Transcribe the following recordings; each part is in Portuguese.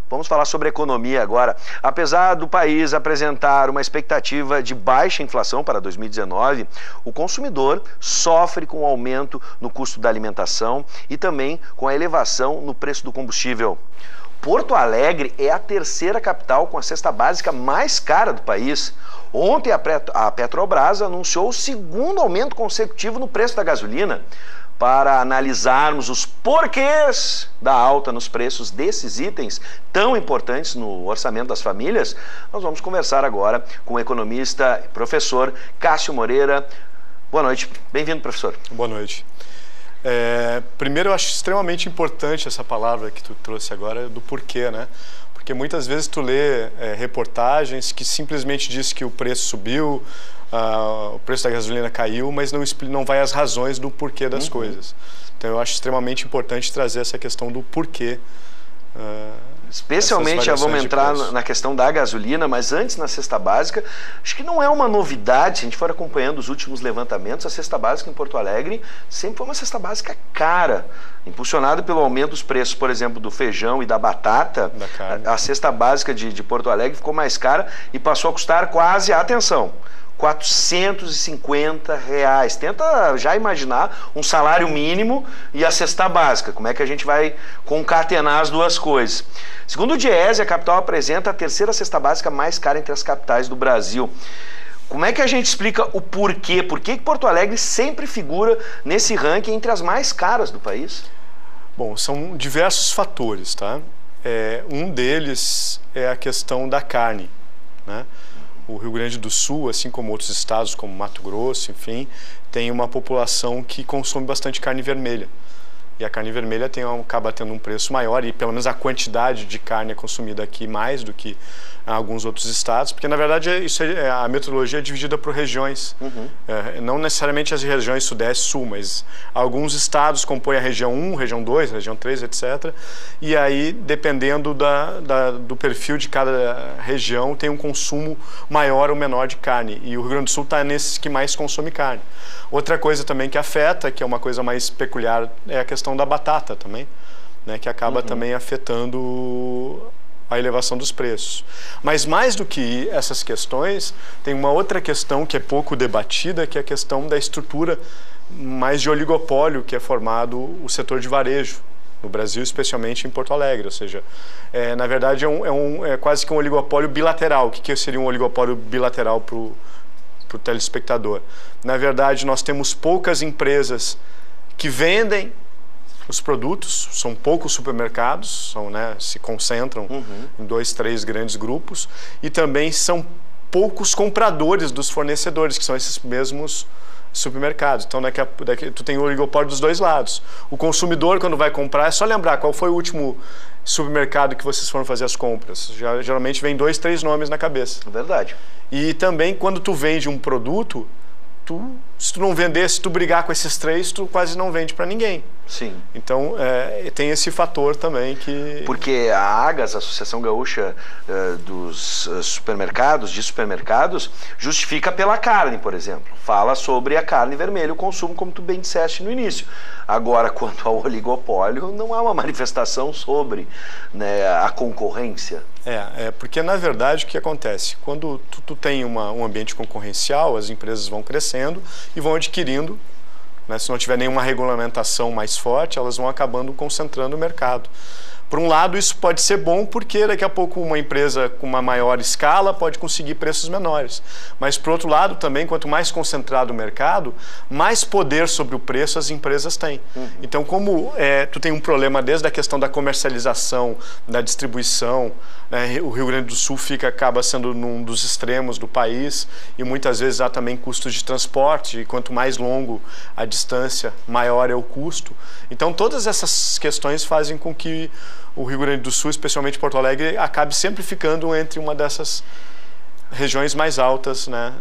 Vamos falar sobre economia agora. Apesar do país apresentar uma expectativa de baixa inflação para 2019, o consumidor sofre com o aumento no custo da alimentação e também com a elevação no preço do combustível. Porto Alegre é a terceira capital com a cesta básica mais cara do país. Ontem a Petrobras anunciou o segundo aumento consecutivo no preço da gasolina. Para analisarmos os porquês da alta nos preços desses itens tão importantes no orçamento das famílias, nós vamos conversar agora com o economista e professor Cássio Moreira. Boa noite. Bem-vindo, professor. Boa noite. Primeiro, eu acho extremamente importante essa palavra que tu trouxe agora, do porquê, né? Porque muitas vezes tu lê reportagens que simplesmente diz que o preço subiu, o preço da gasolina caiu, mas não vai às razões do porquê das coisas. Então eu acho extremamente importante trazer essa questão do porquê. Especialmente já vamos entrar na questão da gasolina, mas antes na cesta básica, acho que não é uma novidade, se a gente for acompanhando os últimos levantamentos, a cesta básica em Porto Alegre sempre foi uma cesta básica cara, impulsionada pelo aumento dos preços, por exemplo, do feijão e da batata. A cesta básica de Porto Alegre ficou mais cara e passou a custar quase, atenção, R$450. Tenta já imaginar um salário mínimo e a cesta básica. Como é que a gente vai concatenar as duas coisas? Segundo o Diese, a capital apresenta a terceira cesta básica mais cara entre as capitais do Brasil. Como é que a gente explica o porquê? Por que Porto Alegre sempre figura nesse ranking entre as mais caras do país? Bom, são diversos fatores, tá? Um deles é a questão da carne, né? O Rio Grande do Sul, assim como outros estados como Mato Grosso, enfim, tem uma população que consome bastante carne vermelha. E a carne vermelha acaba tendo um preço maior e pelo menos a quantidade de carne é consumida aqui mais do que em alguns outros estados, porque na verdade a metodologia é dividida por regiões. Não necessariamente as regiões Sudeste e Sul, mas alguns estados compõem a região 1, região 2, região 3, etc. E aí, dependendo do perfil de cada região, tem um consumo maior ou menor de carne. E o Rio Grande do Sul está nesses que mais consome carne. Outra coisa também que afeta, que é uma coisa mais peculiar, é a questão da batata também, né, que acaba também afetando a elevação dos preços. Mas mais do que essas questões, tem uma outra questão que é pouco debatida, que é a questão da estrutura mais de oligopólio que é formado o setor de varejo no Brasil, especialmente em Porto Alegre. Ou seja, na verdade é quase que um oligopólio bilateral. O que seria um oligopólio bilateral para o telespectador? Na verdade, nós temos poucas empresas que vendem os produtos, são poucos supermercados, se concentram em 2, 3 grandes grupos, e também são poucos compradores dos fornecedores, que são esses mesmos supermercados. Então, tu tem o oligopólio dos dois lados. O consumidor, quando vai comprar, é só lembrar qual foi o último supermercado que vocês foram fazer as compras. Geralmente vem 2, 3 nomes na cabeça. É verdade. E também, quando tu vende um produto, se tu não vender, se tu brigar com esses 3, tu quase não vende para ninguém. Sim. Então, tem esse fator também que... Porque a AGAS, a Associação Gaúcha dos Supermercados, justifica pela carne, por exemplo. Fala sobre a carne vermelha, o consumo, como tu bem disseste no início. Agora, quanto ao oligopólio, não há uma manifestação sobre, né, a concorrência. Porque, na verdade, o que acontece? Quando tu tem um ambiente concorrencial, as empresas vão crescendo e vão adquirindo, né, se não tiver nenhuma regulamentação mais forte, elas vão acabando concentrando o mercado. Por um lado, isso pode ser bom porque daqui a pouco uma empresa com uma maior escala pode conseguir preços menores. Mas, por outro lado, também, quanto mais concentrado o mercado, mais poder sobre o preço as empresas têm. Então, como tu tem um problema desde a questão da comercialização, da distribuição, né, o Rio Grande do Sul acaba sendo um dos extremos do país e muitas vezes há também custos de transporte, e quanto mais longo a distância, maior é o custo. Então, todas essas questões fazem com que o Rio Grande do Sul, especialmente Porto Alegre, acabe sempre ficando entre uma dessas regiões mais altas, né,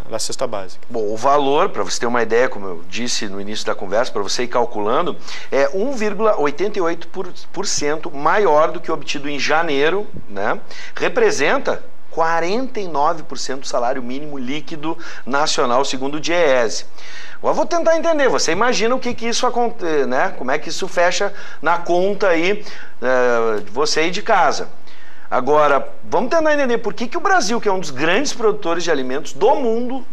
da cesta básica. Bom, o valor, para você ter uma ideia, como eu disse no início da conversa, para você ir calculando, é 1,88% maior do que o obtido em janeiro, né? Representa 49% do salário mínimo líquido nacional, segundo o DIEESE. Agora vou tentar entender, você imagina o que isso acontece, né? Como é que isso fecha na conta aí de você aí de casa. Agora, vamos tentar entender por que o Brasil, que é um dos grandes produtores de alimentos do mundo,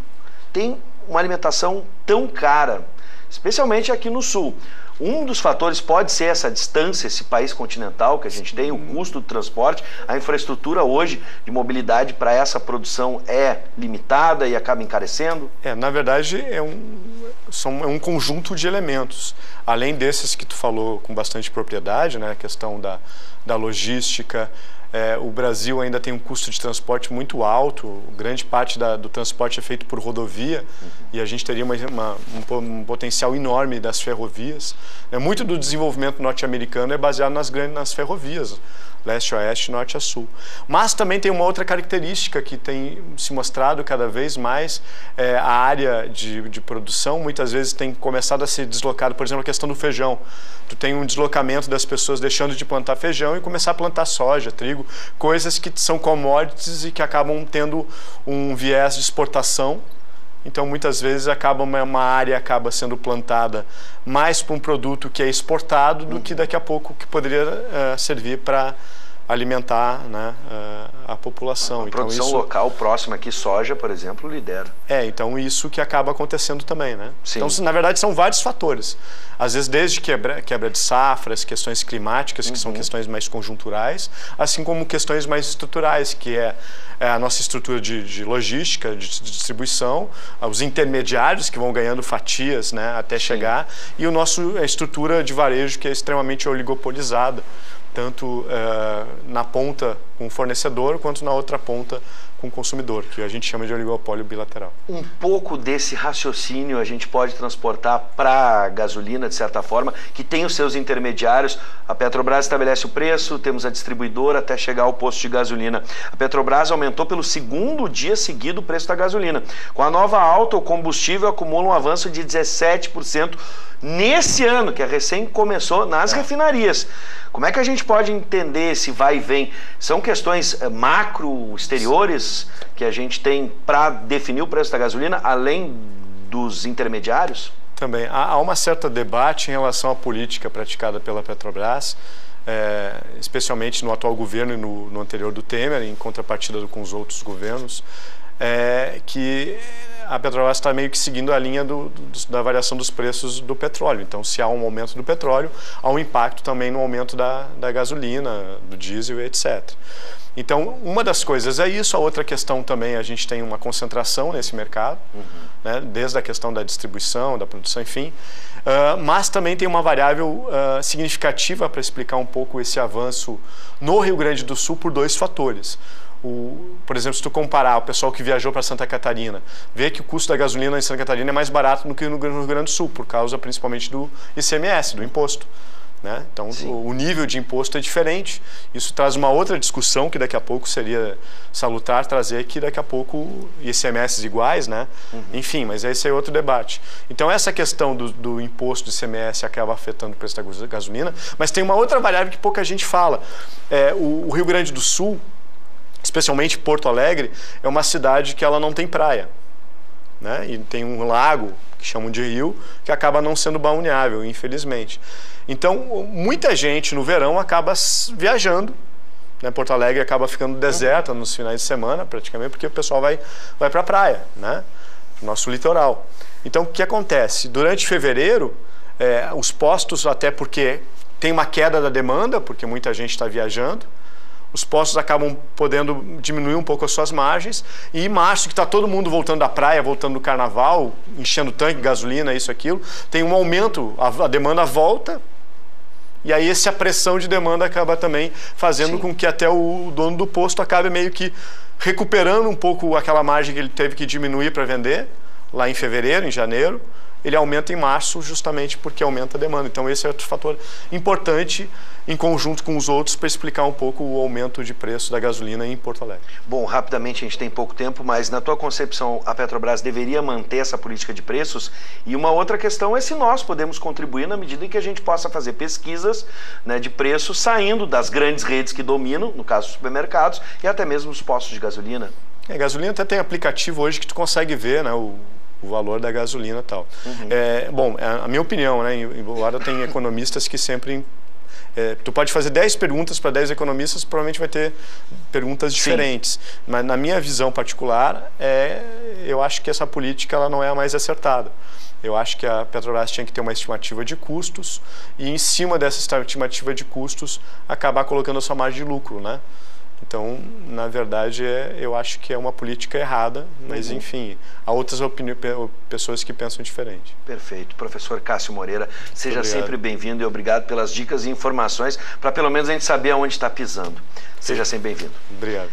tem uma alimentação tão cara, especialmente aqui no Sul. Um dos fatores pode ser essa distância, esse país continental que a gente tem, o custo do transporte, a infraestrutura hoje de mobilidade para essa produção é limitada e acaba encarecendo? Na verdade, é um conjunto de elementos. Além desses que tu falou com bastante propriedade, né, a questão da logística, o Brasil ainda tem um custo de transporte muito alto, grande parte do transporte é feito por rodovia, e a gente teria um potencial enorme das ferrovias. Muito do desenvolvimento norte-americano é baseado nas ferrovias, leste a oeste, norte a sul. Mas também tem uma outra característica que tem se mostrado cada vez mais, a área de produção muitas vezes tem começado a ser deslocada, por exemplo, a questão do feijão. Tu tem um deslocamento das pessoas deixando de plantar feijão e começar a plantar soja, trigo, coisas que são commodities e que acabam tendo um viés de exportação. Então, muitas vezes, uma área acaba sendo plantada mais para um produto que é exportado do que daqui a pouco que poderia servir para alimentar, né, a população. A produção local próxima aqui, soja, por exemplo, lidera. Então isso que acaba acontecendo também, né? Sim. Então, na verdade, são vários fatores. Às vezes, desde quebra de safras, questões climáticas, que são questões mais conjunturais, assim como questões mais estruturais, que é a nossa estrutura de logística, de distribuição, os intermediários que vão ganhando fatias, né, até chegar, e a estrutura de varejo, que é extremamente oligopolizada, tanto na ponta com o fornecedor, quanto na outra ponta com o consumidor, que a gente chama de oligopólio bilateral. Um pouco desse raciocínio a gente pode transportar para a gasolina, de certa forma, que tem os seus intermediários. A Petrobras estabelece o preço, temos a distribuidora até chegar ao posto de gasolina. A Petrobras aumentou pelo segundo dia seguido o preço da gasolina. Com a nova alta, o combustível acumula um avanço de 17% nesse ano, que recém começou nas refinarias. Como é que a gente pode entender esse vai e vem? São questões macro, exteriores, que a gente tem para definir o preço da gasolina, além dos intermediários? Também. Há uma certa debate em relação à política praticada pela Petrobras, especialmente no atual governo e no anterior do Temer, em contrapartida com os outros governos, que a Petrobras está meio que seguindo a linha da variação dos preços do petróleo. Então, se há um aumento do petróleo, há um impacto também no aumento da gasolina, do diesel, etc. Então, uma das coisas é isso. A outra questão também, a gente tem uma concentração nesse mercado, né, desde a questão da distribuição, da produção, enfim. Mas também tem uma variável significativa para explicar um pouco esse avanço no Rio Grande do Sul por dois fatores. Por exemplo, se tu comparar o pessoal que viajou para Santa Catarina, vê que o custo da gasolina em Santa Catarina é mais barato do que no Rio Grande do Sul, por causa principalmente do ICMS, do imposto, né? Então, o nível de imposto é diferente. Isso traz uma outra discussão que daqui a pouco seria salutar trazer, que daqui a pouco ICMS iguais, né? Enfim, mas esse é outro debate. Então, essa questão do imposto do ICMS acaba afetando o preço da gasolina, mas tem uma outra variável que pouca gente fala. O Rio Grande do Sul, especialmente Porto Alegre, é uma cidade que ela não tem praia, né? E tem um lago, que chamam de rio, que acaba não sendo balneável, infelizmente. Então, muita gente no verão acaba viajando, né? Porto Alegre acaba ficando deserta nos finais de semana, praticamente, porque o pessoal vai para a praia, né? Nosso litoral. Então, o que acontece? Durante fevereiro, os postos, até porque tem uma queda da demanda, porque muita gente está viajando, os postos acabam podendo diminuir um pouco as suas margens, e em março, que está todo mundo voltando da praia, voltando do carnaval, enchendo tanque, gasolina, isso, aquilo, tem um aumento, a demanda volta, e aí essa pressão de demanda acaba também fazendo com que até o dono do posto acabe meio que recuperando um pouco aquela margem que ele teve que diminuir para vender, lá em fevereiro, em janeiro, ele aumenta em março justamente porque aumenta a demanda. Então esse é outro fator importante em conjunto com os outros para explicar um pouco o aumento de preço da gasolina em Porto Alegre. Bom, rapidamente, a gente tem pouco tempo, mas na tua concepção a Petrobras deveria manter essa política de preços? E uma outra questão é se nós podemos contribuir na medida em que a gente possa fazer pesquisas, né, de preços saindo das grandes redes que dominam, no caso dos supermercados, e até mesmo os postos de gasolina. Gasolina até tem aplicativo hoje que tu consegue ver, né, o valor da gasolina e tal. Bom, a minha opinião, né, embora tenha economistas que sempre... tu pode fazer 10 perguntas para 10 economistas, provavelmente vai ter perguntas diferentes. Sim. Mas na minha visão particular, eu acho que essa política ela não é a mais acertada. Eu acho que a Petrobras tinha que ter uma estimativa de custos e em cima dessa estimativa de custos acabar colocando a sua margem de lucro, né? Então, na verdade, eu acho que é uma política errada, mas enfim, há outras pessoas que pensam diferente. Perfeito. Professor Cássio Moreira, seja sempre bem-vindo e obrigado pelas dicas e informações, para pelo menos a gente saber aonde está pisando. Seja sempre bem-vindo. Obrigado.